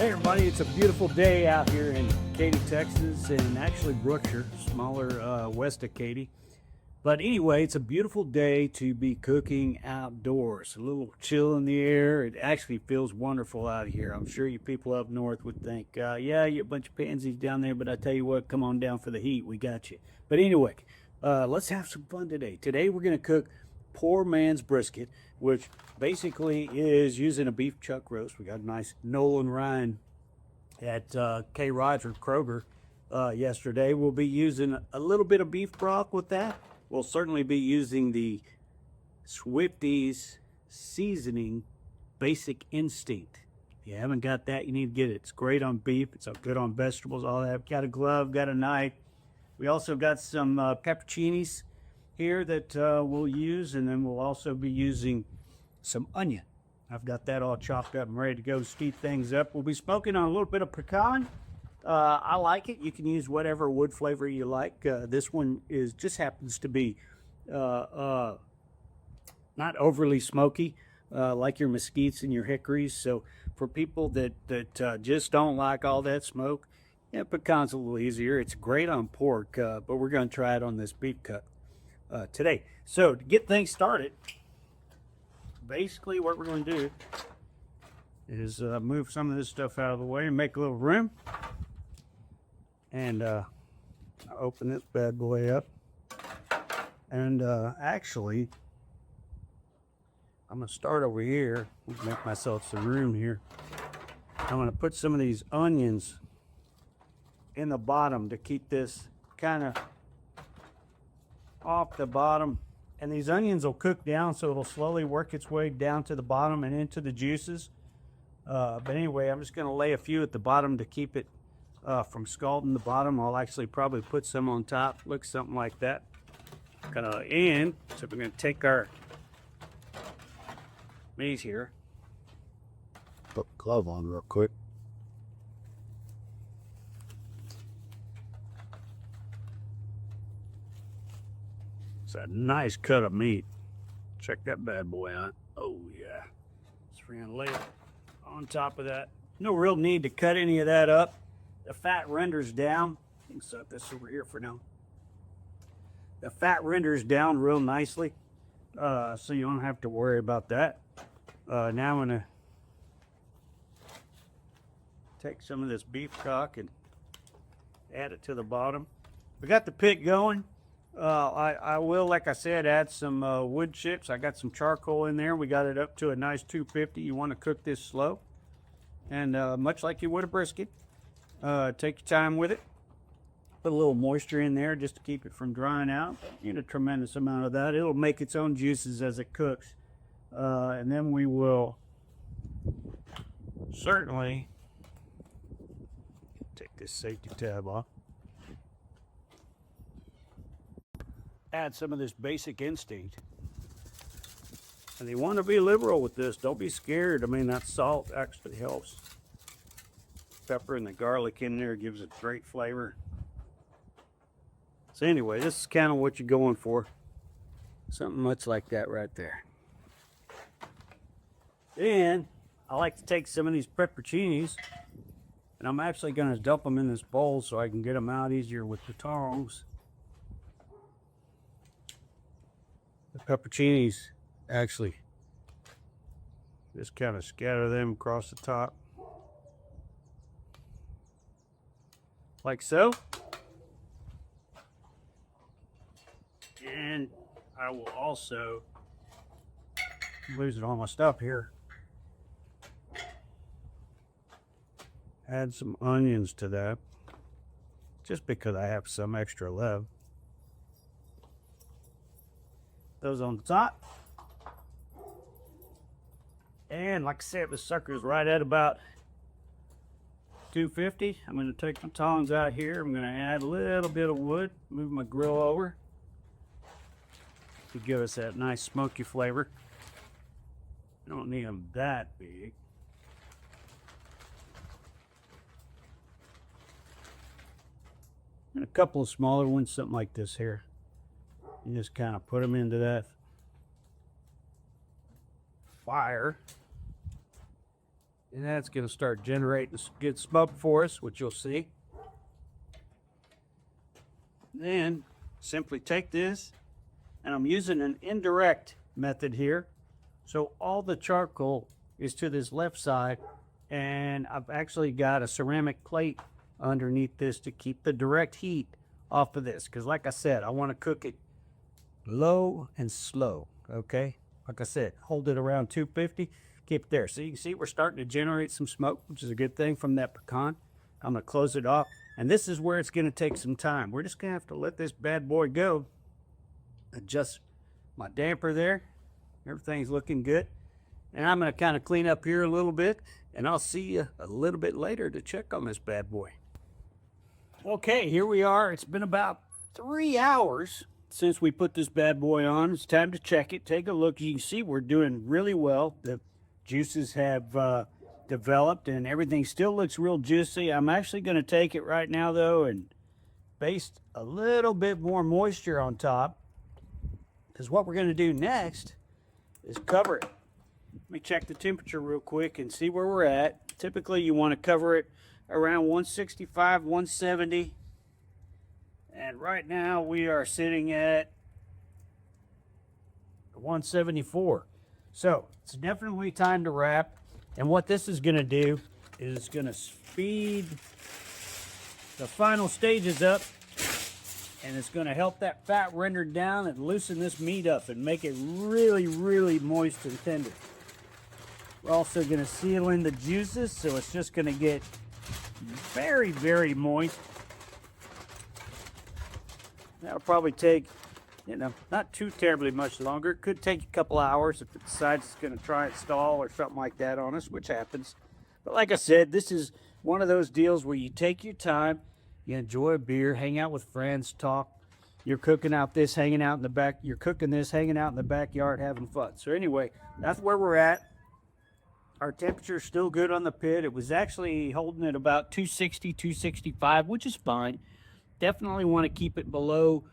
Hey everybody, it's a beautiful day out here in Katy, Texas, and actually Brookshire, smaller west of Katy. But anyway, it's a beautiful day to be cooking outdoors. A little chill in the air. It actually feels wonderful out here. I'm sure you people up north would think, yeah, you're a bunch of pansies down there, but I tell you what, come on down for the heat. We got you. But anyway, let's have some fun today. Today we're going to cook poor man's brisket, which basically is using a beef chuck roast. We got a nice Nolan Ryan at K. Roger Kroger yesterday. We'll be using a little bit of beef broth with that. We'll certainly be using the Swifty's seasoning Basic Instinct. If you haven't got that, you need to get it. It's great on beef. It's good on vegetables, all that. Got a glove, got a knife. We also got some pepperoncinis here that we'll use, and then we'll also be using some onion. I've got that all chopped up and ready to go steep things up. We'll be smoking on a little bit of pecan. I like it. You can use whatever wood flavor you like. This one just happens to be not overly smoky, like your mesquites and your hickories. So for people that just don't like all that smoke, yeah, pecan's a little easier. It's great on pork, but we're going to try it on this beef cut today. So to get things started, basically what we're going to do is move some of this stuff out of the way and make a little room. And open this bad boy up. And actually, I'm going to start over here. Make myself some room here. I'm going to put some of these onions in the bottom to keep this kind of off the bottom. And these onions will cook down, so it'll slowly work its way down to the bottom and into the juices. But anyway, I'm just going to lay a few at the bottom to keep it from scalding the bottom. I'll actually probably put some on top. Looks something like that. And so we're going to take our maize here. Put the glove on real quick. It's a nice cut of meat. Check that bad boy out. Oh yeah. So we're going to lay it on top of that. No real need to cut any of that up. The fat renders down. You can set this over here for now. The fat renders down real nicely, so you don't have to worry about that. Now I'm going to take some of this beef stock and add it to the bottom. We got the pit going. I will, like I said, add some wood chips. I got some charcoal in there. We got it up to a nice 250. You want to cook this slow, and much like you would a brisket. Take your time with it. Put a little moisture in there just to keep it from drying out. Get a tremendous amount of that. It'll make its own juices as it cooks. And then we will certainly take this safety tab off. Add some of this Basic Instinct. And you want to be liberal with this. Don't be scared. I mean, that salt actually helps. Pepper and the garlic in there gives it great flavor. So anyway, this is kind of what you're going for. Something much like that right there. Then I like to take some of these pepperoncinis, and I'm actually going to dump them in this bowl so I can get them out easier with the tongs. The pepperoncinis, actually, just kind of scatter them across the top. Like so. And I will also, I'm losing all my stuff here, add some onions to that, just because I have some extra left. Those on the top. And like I said, the sucker's right at about 250. I'm going to take my tongs out here. I'm going to add a little bit of wood, move my grill over to give us that nice smoky flavor. Don't need them that big. And a couple of smaller ones, something like this here. You just kind of put them into that fire. And that's going to start generating good smoke for us, which you'll see. Then simply take this, and I'm using an indirect method here. So all the charcoal is to this left side, and I've actually got a ceramic plate underneath this to keep the direct heat off of this. Because like I said, I want to cook it low and slow, okay? Like I said, hold it around 250, keep it there. So you can see we're starting to generate some smoke, which is a good thing from that pecan. I'm going to close it off, and this is where it's going to take some time. We're just going to have to let this bad boy go. Adjust my damper there. Everything's looking good. And I'm going to kind of clean up here a little bit, and I'll see you a little bit later to check on this bad boy. Okay, here we are. It's been about 3 hours since we put this bad boy on. It's time to check it. Take a look. You can see we're doing really well. The juices have developed, and everything still looks real juicy. I'm actually going to take it right now, though, and baste a little bit more moisture on top, because what we're going to do next is cover it. Let me check the temperature real quick and see where we're at. Typically, you want to cover it around 165, 170. And right now, we are sitting at 174. So, it's definitely time to wrap. And what this is going to do is it's going to speed the final stages up. And it's going to help that fat render down and loosen this meat up and make it really, really moist and tender. We're also going to seal in the juices, so it's just going to get very, very moist. That'll probably take, not too terribly much longer. It could take a couple hours if it decides it's going to try and stall or something like that on us, which happens. But like I said, this is one of those deals where you take your time, you enjoy a beer, hang out with friends, talk. You're cooking out this, hanging out in the back. You're cooking this, hanging out in the backyard, having fun. So anyway, that's where we're at. Our temperature is still good on the pit. It was actually holding at about 260, 265, which is fine. Definitely want to keep it below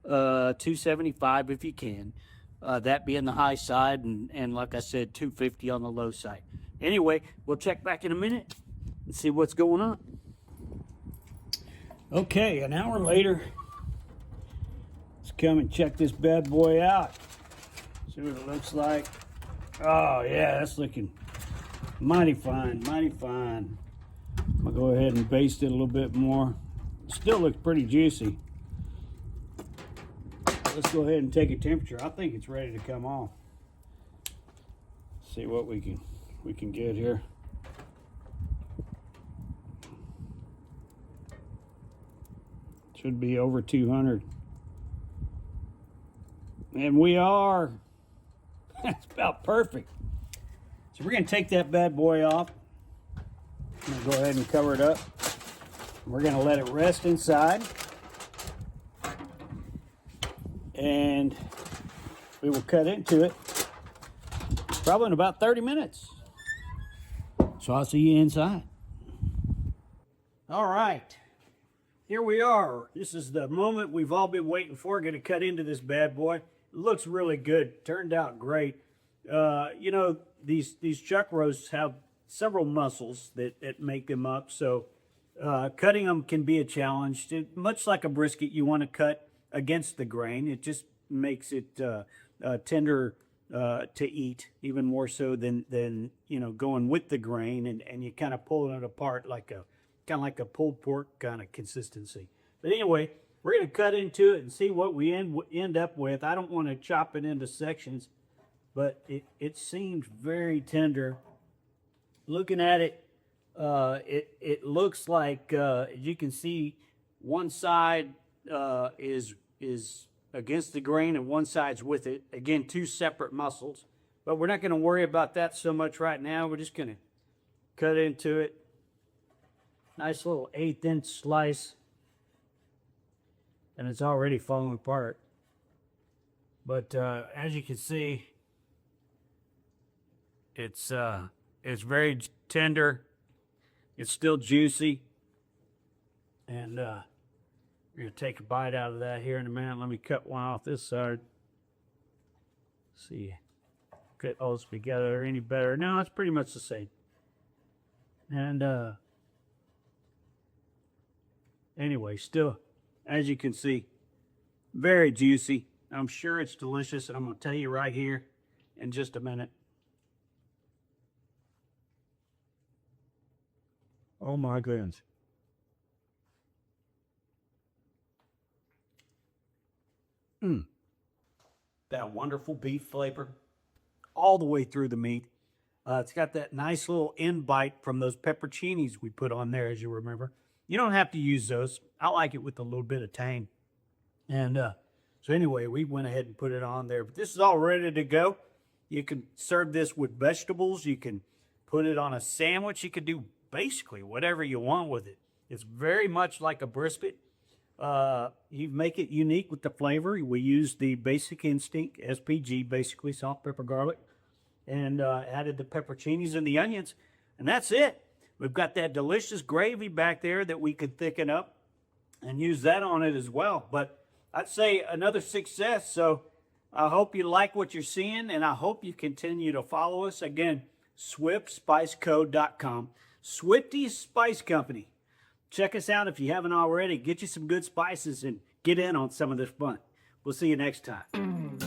275 if you can. That being the high side, and like I said, 250 on the low side. Anyway, we'll check back in a minute and see what's going on. Okay, an hour later, let's come and check this bad boy out. See what it looks like. Oh yeah, that's looking mighty fine, mighty fine. I'm gonna go ahead and baste it a little bit more. Still looks pretty juicy. Let's go ahead and take a temperature. I think it's ready to come off. See what we can get here. Should be over 200. And we are. That's about perfect. So we're going to take that bad boy off. I'm going to go ahead and cover it up. We're going to let it rest inside. And we will cut into it probably in about 30 minutes. So I'll see you inside. All right. Here we are. This is the moment we've all been waiting for. Going to cut into this bad boy. It looks really good. Turned out great. These chuck roasts have several muscles that make them up. So cutting them can be a challenge. Much like a brisket, you want to cut against the grain. It just makes it tender to eat, even more so than going with the grain, and you kind of pulling it apart like a pulled pork kind of consistency. But anyway, we're going to cut into it and see what we end up with. I don't want to chop it into sections, but it seems very tender. Looking at it, it looks like you can see one side is against the grain and one side's with it. Again, two separate muscles, but we're not going to worry about that so much right now. We're just going to cut into it. Nice little 1/8 inch slice, and it's already falling apart. But as you can see, it's very tender. It's still juicy, and we're gonna take a bite out of that here in a minute. Let me cut one off this side. See, cut those together any better? No, it's pretty much the same. And anyway, still, as you can see, very juicy. I'm sure it's delicious, and I'm going to tell you right here in just a minute. Oh my goodness. That wonderful beef flavor all the way through the meat. It's got that nice little end bite from those pepperoncinis we put on there, as you remember. You don't have to use those. I like it with a little bit of tang. And so anyway, we went ahead and put it on there. But this is all ready to go. You can serve this with vegetables. You can put it on a sandwich. You can do basically whatever you want with it. It's very much like a brisket. You make it unique with the flavor. We use the Basic Instinct, SPG, basically salt, pepper, garlic, and added the pepperoncinis and the onions, and that's it. We've got that delicious gravy back there that we could thicken up and use that on it as well. But I'd say another success. So I hope you like what you're seeing, and I hope you continue to follow us. Again, SwiftSpiceCo.com, Swifty Spice Company. Check us out if you haven't already. Get you some good spices and get in on some of this fun. We'll see you next time.